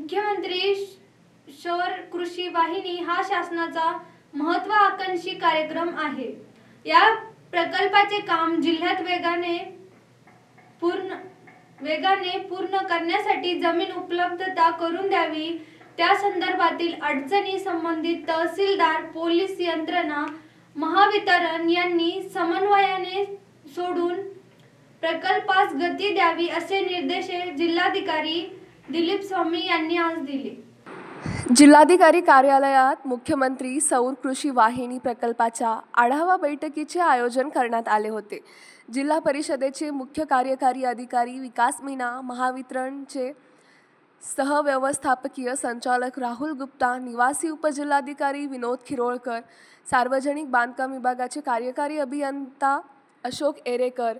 मुख्यमंत्री सौर कृषी वाहिनी हा शासनाचा महत्त्वाकांक्षी कार्यक्रम आहे। या प्रकल्पाचे काम जिल्ह्यात वेगाने पूर्ण करण्यासाठी जमीन उपलब्धता करून द्यावी, त्या संदर्भातील अडचणी संबंधित तहसीलदार, पोलीस यंत्रणा, महावितरण यांनी समन्वयाने सोडून प्रकल्पास गती द्यावी असे निर्देश जिल्हाधिकारी दिलीप स्वामी यांनी आज दिले। जिल्हाधिकारी कार्यालयात मुख्यमंत्री सौर कृषी वाहिनी प्रकल्पाच्या आढावा बैठकीचे आयोजन करण्यात आले होते। जिल्हा परिषदेचे मुख्य कार्यकारी अधिकारी विकास मीना, महावितरणचे सहव्यवस्थापकीय संचालक राहुल गुप्ता, निवासी उपजिल्हाधिकारी विनोद खिरोळकर, सार्वजनिक बांधकाम विभागाचे कार्यकारी अभियंता अशोक एरेकर,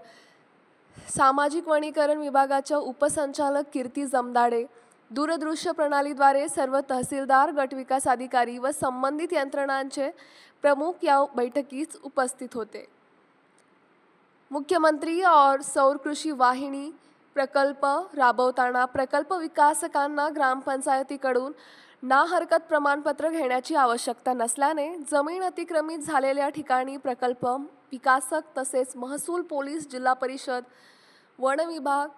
सामाजिक वनीकरण विभागाच्या उपसंचालक कीर्ती जमदाडे, दूरदृश्य प्रणालीद्वारे सर्व तहसीलदार, गट विकास अधिकारी व संबंधित यंत्रणांचे प्रमुख या बैठकीस उपस्थित होते। मुख्यमंत्री और सौर कृषी वाहिनी प्रकल्प राबवताना प्रकल्प विकासकांना ग्रामपंचायतीकडून ना हरकत प्रमाणपत्र घेण्याची आवश्यकता नसल्याने जमीन अतिक्रमित झालेल्या ठिकाणी प्रकल्प विकासक तसेच महसूल, पोलीस, जिल्हा परिषद, वन विभाग,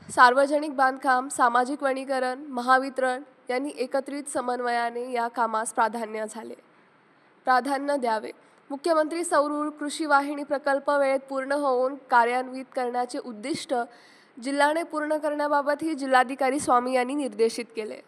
सार्वजनिक बांधकाम, सामाजिक वनीकरण, महावितरण यांनी एकत्रित समन्वयाने या कामास प्राधान्य द्यावे। मुख्यमंत्री सौर कृषी वाहिनी प्रकल्प वेळेत पूर्ण होऊन कार्यान्वित करण्याचे उद्दिष्ट जिल्ह्याने पूर्ण करण्याबाबतही जिल्हाधिकारी स्वामी यांनी निर्देशित केले।